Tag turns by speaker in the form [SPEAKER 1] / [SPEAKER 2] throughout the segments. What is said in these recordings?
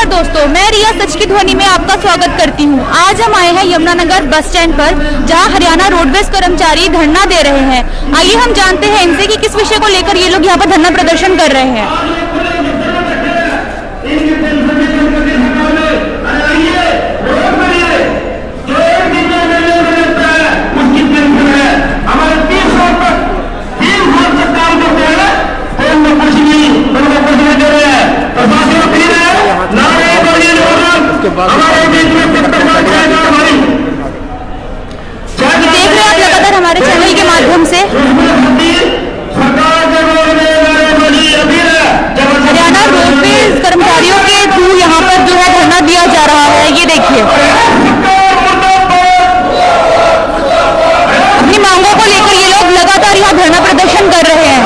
[SPEAKER 1] दोस्तों, मैं रिया सच की ध्वनि में आपका स्वागत करती हूं। आज हम आए हैं यमुनानगर बस स्टैंड पर, जहां हरियाणा रोडवेज कर्मचारी धरना दे रहे हैं। आइए हम जानते हैं इनसे कि किस विषय को लेकर ये लोग यहां पर धरना प्रदर्शन कर रहे हैं। देख रहे हैं आप लगातार हमारे चैनल के माध्यम से हरियाणा रोडवेज कर्मचारियों के थ्रू यहाँ पर जो है धरना दिया जा रहा है। ये देखिए, अपनी मांगों को लेकर ये लोग लगातार यहाँ धरना प्रदर्शन कर रहे हैं।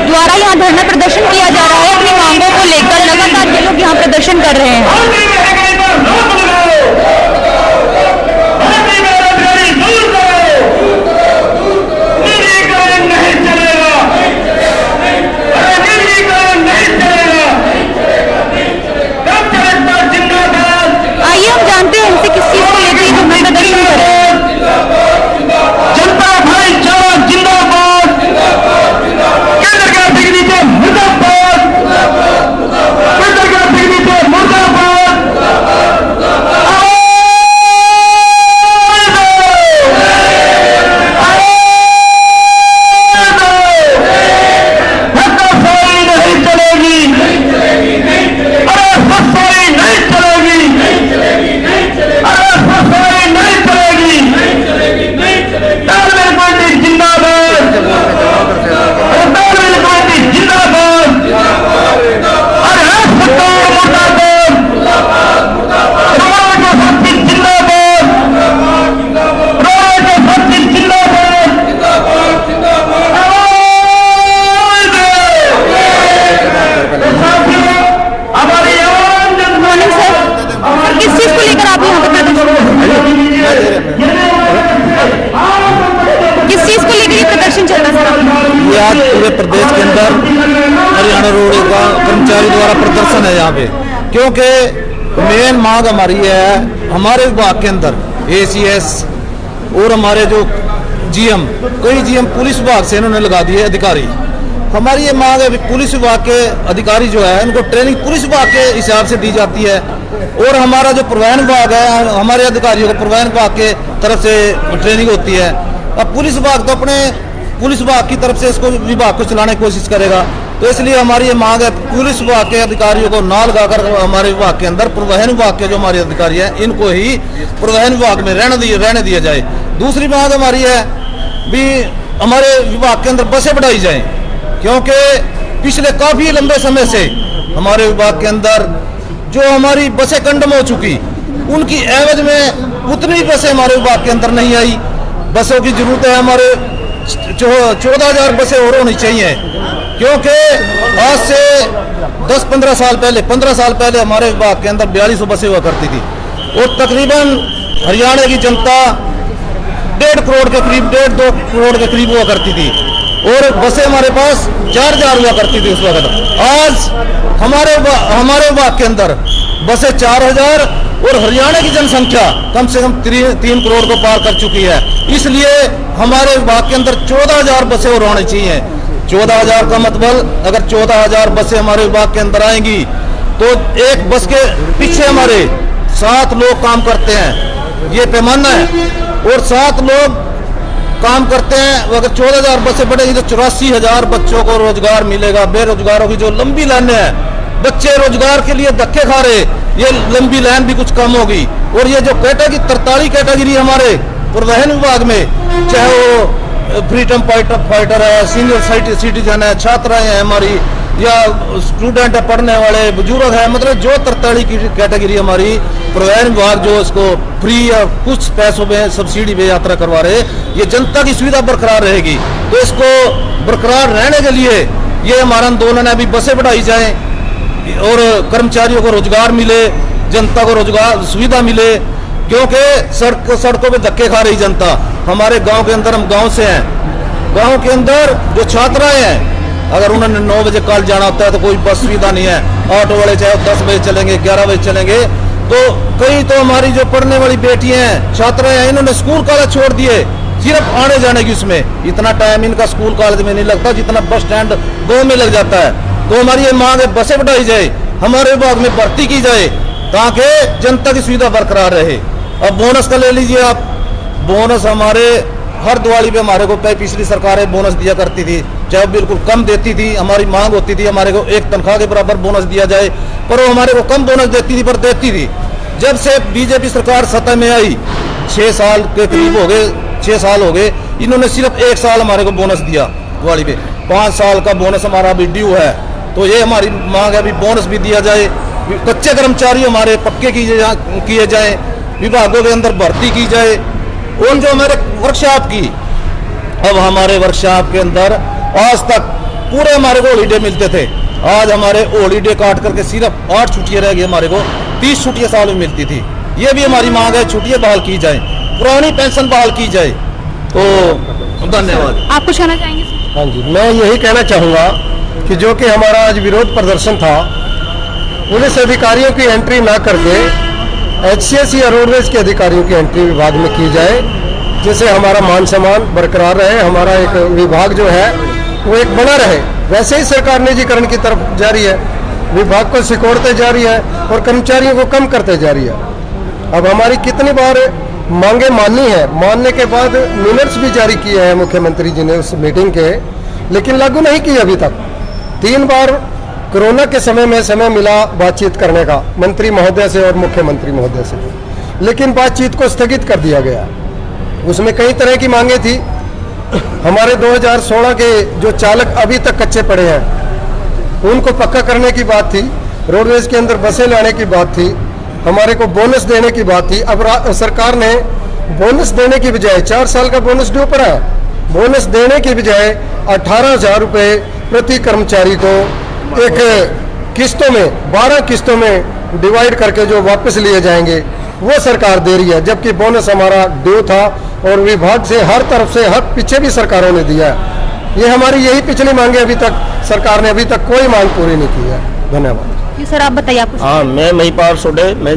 [SPEAKER 1] द्वारा यहाँ धरना प्रदर्शन किया जा रहा है। अपनी मांगों को लेकर लगातार ये लोग यहाँ प्रदर्शन कर रहे हैं। आइए हम जानते हैं इनसे किस चीज को लेकर धरना प्रदर्शन कर रहे हैं।
[SPEAKER 2] आज पूरे प्रदेश के अंदर हरियाणा रोड कर्मचारी द्वारा प्रदर्शन है यहाँ पे, क्योंकि मेन मांग हमारी है, हमारे विभाग के अंदर ACS और हमारे जो GM, कई GM पुलिस विभाग से इन्होंने लगा दिए अधिकारी। हमारी ये मांग है, पुलिस विभाग के अधिकारी जो है इनको ट्रेनिंग पुलिस विभाग के हिसाब से दी जाती है, और हमारा जो परिवहन विभाग है, हमारे अधिकारियों को परिवहन विभाग के तरफ से ट्रेनिंग होती है। अब पुलिस विभाग तो अपने पुलिस विभाग की तरफ से इसको विभाग को चलाने की कोशिश करेगा, तो इसलिए हमारी ये मांग है पुलिस विभाग के अधिकारियों को ना लगाकर हमारे विभाग के अंदर परिवहन विभाग के जो हमारे अधिकारी हैं इनको ही परिवहन विभाग में रहने दिया जाए। दूसरी मांग हमारी है भी हमारे विभाग के अंदर बसें बढ़ाई जाए, क्योंकि पिछले काफी लंबे समय से हमारे विभाग के अंदर जो हमारी बसें कंडम हो चुकी, उनकी एवज में उतनी बसें हमारे विभाग के अंदर नहीं आई। बसों की जरूरत है, हमारे 14,000 बसें और होनी चाहिए, क्योंकि आज से 10-15 साल पहले 15 साल पहले हमारे विभाग के अंदर 4200 बसें हुआ करती थी, और तकरीबन हरियाणा की जनता 1.5 करोड़ के करीब 1.5-2 करोड़ के करीब हुआ करती थी, और बसें हमारे पास 4,000 हुआ करती थी उस वक्त। आज हमारे विभाग के अंदर बसें 4,000 और हरियाणा की जनसंख्या कम से कम 3 करोड़ को पार कर चुकी है। इसलिए हमारे विभाग के अंदर 14,000 बसें और होनी चाहिए। 14,000 का मतलब, अगर 14,000 बसें हमारे विभाग के अंदर आएंगी तो एक बस के पीछे हमारे 7 लोग काम करते हैं, ये पैमाना है, और 7 लोग काम करते हैं। अगर 14,000 बसें बढ़ेगी तो 84,000 बच्चों को रोजगार मिलेगा। बेरोजगारों की जो लंबी लाइनें हैं, बच्चे रोजगार के लिए धक्के खा रहे, ये लंबी लाइन भी कुछ कम होगी। और ये जो कैटेगरी 43 कैटेगरी हमारे परिवहन विभाग में, चाहे वो फ्रीडम फाइटर है, सीनियर सिटीजन है, छात्र हैं हमारी, या स्टूडेंट है, पढ़ने वाले, बुजुर्ग है, मतलब जो 43 की कैटेगरी हमारी परिवहन विभाग जो इसको फ्री या कुछ पैसों में सब्सिडी पे यात्रा करवा रहे, ये जनता की सुविधा बरकरार रहेगी। तो इसको बरकरार रहने के लिए ये हमारा आंदोलन है, अभी बसें बढ़ाई जाए, और कर्मचारियों को रोजगार मिले, जनता को रोजगार सुविधा मिले, क्योंकि सड़कों पे धक्के खा रही जनता। हमारे गांव के अंदर, हम गांव से हैं, गांव के अंदर जो छात्राएं हैं, अगर उन्होंने 9 बजे कल जाना होता है तो कोई बस सुविधा नहीं है। ऑटो वाले चाहे 10 बजे चलेंगे, 11 बजे चलेंगे। तो कई तो हमारी जो पढ़ने वाली बेटियां हैं, छात्राएं हैं, इन्होंने स्कूल कॉलेज छोड़ दिए सिर्फ आने जाने की। उसमें इतना टाइम इनका स्कूल कॉलेज में नहीं लगता जितना बस स्टैंड गाँव में लग जाता है। तो हमारी ये मांग है, बसें बढ़ाई जाए, हमारे विभाग में भर्ती की जाए ताकि जनता की सुविधा बरकरार रहे। अब बोनस का ले लीजिए आप, बोनस हमारे हर दिवाली पे हमारे को पिछली सरकारें बोनस दिया करती थी, चाहे बिल्कुल कम देती थी। हमारी मांग होती थी हमारे को एक तनख्वाह के बराबर बोनस दिया जाए, पर वो हमारे को कम बोनस देती थी, पर देती थी। जब से बीजेपी सरकार सत्ता में आई, 6 साल के करीब हो गए, 6 साल हो गए, इन्होंने सिर्फ 1 साल हमारे को बोनस दिया दिवाली पे। 5 साल का बोनस हमारा अभी ड्यू है। तो ये हमारी मांग है, अभी बोनस भी दिया जाए, कच्चे कर्मचारी हमारे पक्के किए जाए, विभागों के अंदर भर्ती की जाए। और जो हमारे वर्कशॉप की, अब हमारे वर्कशॉप के अंदर आज तक पूरे हमारे को हॉलीडे मिलते थे, आज हमारे हॉलीडे काट करके सिर्फ 8 छुट्टियां रह गई, हमारे को 30 छुट्टियां साल में मिलती थी। ये भी हमारी मांग है, छुट्टियां बहाल की जाए, पुरानी पेंशन बहाल की जाए। तो धन्यवाद।
[SPEAKER 1] आप कुछ कहना चाहेंगे सर?
[SPEAKER 3] हाँ जी, मैं यही कहना चाहूँगा कि जो कि हमारा आज विरोध प्रदर्शन था, पुलिस अधिकारियों की एंट्री ना करके HCS या रोडवेज के अधिकारियों की एंट्री विभाग में की जाए, जिससे हमारा मान सम्मान बरकरार रहे, हमारा एक विभाग जो है वो एक बना रहे। वैसे ही सरकार निजीकरण की तरफ जा रही है, विभाग को सिकोड़ते जा रही है और कर्मचारियों को कम करते जा रही है। अब हमारी कितनी बार मांगे माननी है, मानने के बाद मिनट्स भी जारी किए हैं मुख्यमंत्री जी ने उस मीटिंग के, लेकिन लागू नहीं किए अभी तक। 3 बार कोरोना के समय में समय मिला बातचीत करने का मंत्री महोदय से और मुख्यमंत्री महोदय से, लेकिन बातचीत को स्थगित कर दिया गया। उसमें कई तरह की मांगे थी। हमारे 2016 के जो चालक अभी तक कच्चे पड़े हैं, उनको पक्का करने की बात थी, रोडवेज के अंदर बसें लाने की बात थी, हमारे को बोनस देने की बात थी। अब सरकार ने बोनस देने की बजाय 4 साल का बोनस ड्यू पड़ा है, बोनस देने की बजाय 18,000 रुपये प्रति कर्मचारी को एक किस्तों में 12 किस्तों में डिवाइड करके जो वापस लिए जाएंगे वो सरकार दे रही है, जबकि बोनस हमारा ड्यू था और विभाग से हर तरफ से हर पीछे भी सरकारों ने दिया है। ये हमारी यही पिछली मांगे, अभी तक सरकार ने अभी तक कोई मांग पूरी नहीं की है। धन्यवाद।
[SPEAKER 1] जी सर, आप बताइए। आप
[SPEAKER 4] हाँ, मैं महिपाल सोडे, मैं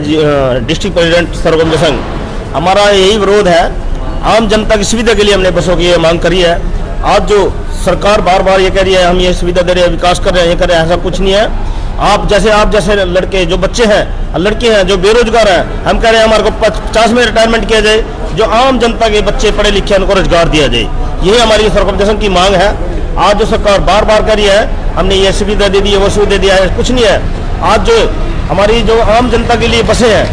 [SPEAKER 4] डिस्ट्रिक्ट प्रेसिडेंट सरगम संघ। हमारा यही विरोध है, आम जनता की सुविधा के लिए हमने बसों की ये मांग करी है। आज जो सरकार बार बार ये कह रही है हम ये सुविधा दे रहे हैं, विकास कर रहे हैं, ये कर रहे हैं, ऐसा कुछ नहीं है। आप जैसे लड़के जो बच्चे हैं, लड़के हैं जो बेरोजगार हैं, हम कह रहे हैं हमारे को 50 में रिटायरमेंट किया जाए, जो आम जनता के बच्चे पढ़े लिखे हैं उनको रोजगार दिया जाए। यही हमारी सरकार की मांग है। आज जो सरकार बार बार कर रही है हमने ये सुविधा दे दी है, वो सुविधा दिया है, कुछ नहीं है। आज जो हमारी जो आम जनता के लिए बसें हैं,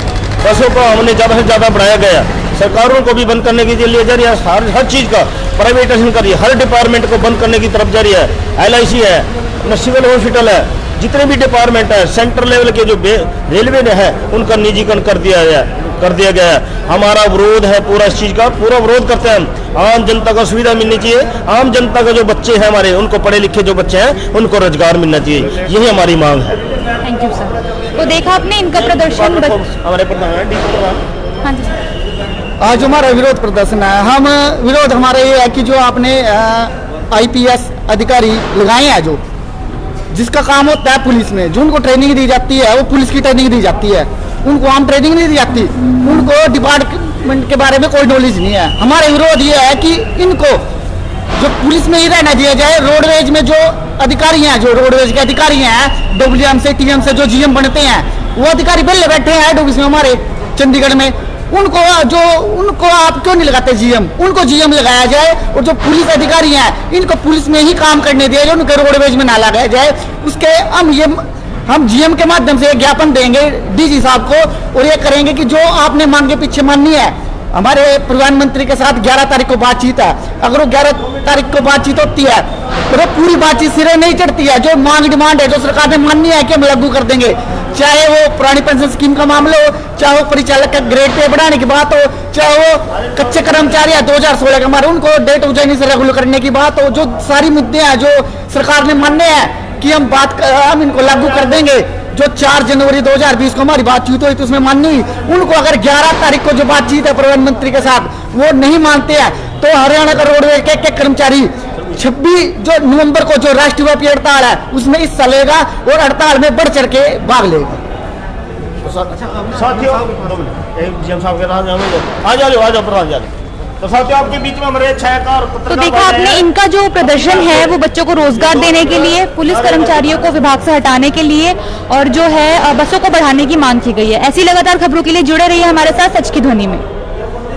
[SPEAKER 4] बसों को हमने ज़्यादा से ज़्यादा बढ़ाया गया। सरकारों को भी बंद करने के लिए जा रही है, हर चीज़ का प्राइवेटाइजेशन कर रही है, हर डिपार्टमेंट को बंद करने की तरफ जा रही है। LIC है, अपना सिविल हॉस्पिटल है, जितने भी डिपार्टमेंट है, सेंट्रल लेवल के जो रेलवे ने है उनका निजीकरण कर दिया गया है। हमारा विरोध है पूरा इस चीज़ का, पूरा विरोध करते हैं हम। आम जनता को सुविधा मिलनी चाहिए, आम जनता का जो बच्चे हैं हमारे, उनको पढ़े लिखे जो बच्चे हैं उनको रोजगार मिलना चाहिए, यही हमारी मांग है।
[SPEAKER 1] Thank you sir. तो देखा आपने इनका प्रदर्शन।
[SPEAKER 4] हमारे प्रधान।
[SPEAKER 1] हाँ जी सर।
[SPEAKER 5] आज हमारा विरोध प्रदर्शन है। हम विरोध हमारा ये है कि जो आपने IPS अधिकारी लगाए हैं, जो जिसका काम होता है पुलिस में, जो उनको ट्रेनिंग दी जाती है वो पुलिस की ट्रेनिंग दी जाती है, उनको आम ट्रेनिंग नहीं दी जाती, उनको डिपार्टमेंट के बारे में कोई नॉलेज नहीं है। हमारा विरोध ये है कि इनको जो पुलिस में ही रहना दिया जाए। रोडवेज में जो अधिकारी हैं, जो रोडवेज के अधिकारी हैं, WM से TM से जो GM बनते हैं, वो अधिकारी पहले बैठे हैं हेड ऑफिस में हमारे चंडीगढ़ में। उनको आप क्यों नहीं लगाते GM? उनको GM लगाया जाए और जो पुलिस अधिकारी हैं इनको पुलिस में ही काम करने दिया जाए, उनको रोडवेज में ना लगाया जाए। उसके हम GM के माध्यम से ज्ञापन देंगे DG साहब को और ये करेंगे कि जो आपने मांग के पीछे माननी है। हमारे प्रधानमंत्री के साथ 11 तारीख को बातचीत है, अगर वो 11 तारीख को बातचीत होती है तो वो पूरी बातचीत सिरे नहीं चढ़ती है। जो मांग डिमांड है जो सरकार ने माननी है कि हम लागू कर देंगे, चाहे वो पुरानी पेंशन स्कीम का मामला हो, चाहे वो परिचालक का ग्रेड पे बढ़ाने की बात हो, चाहे वो कच्चे कर्मचारी है 2016 के हमारे उनको डेट उज्जैनी से रेगुलर करने की बात हो, जो सारी मुद्दे हैं जो सरकार ने मानने हैं कि हम इनको लागू कर देंगे, जो 4 जनवरी 2020 को हमारी बातचीत हुई तो उसमें मान्य हुई, उनको अगर 11 तारीख को जो बातचीत है प्रधानमंत्री के साथ वो नहीं मानते हैं तो हरियाणा का रोडवेज के कर्मचारी 26 जो नवंबर को जो राष्ट्रव्यापी हड़ताल है उसमें हिस्सा लेगा और हड़ताल में बढ़ चढ़ के भाग लेगा।
[SPEAKER 4] साथियों जीएम साहब के नाम आ जाओ प्रधान जी। तो साथियों आपके बीच में हमारे छायाकार
[SPEAKER 1] तो देखा आपने इनका जो प्रदर्शन है वो बच्चों को रोजगार देने के लिए, पुलिस कर्मचारियों को विभाग से हटाने के लिए और जो है बसों को बढ़ाने की मांग की गई है। ऐसी लगातार खबरों के लिए जुड़े रहिए हमारे साथ सच की ध्वनि में।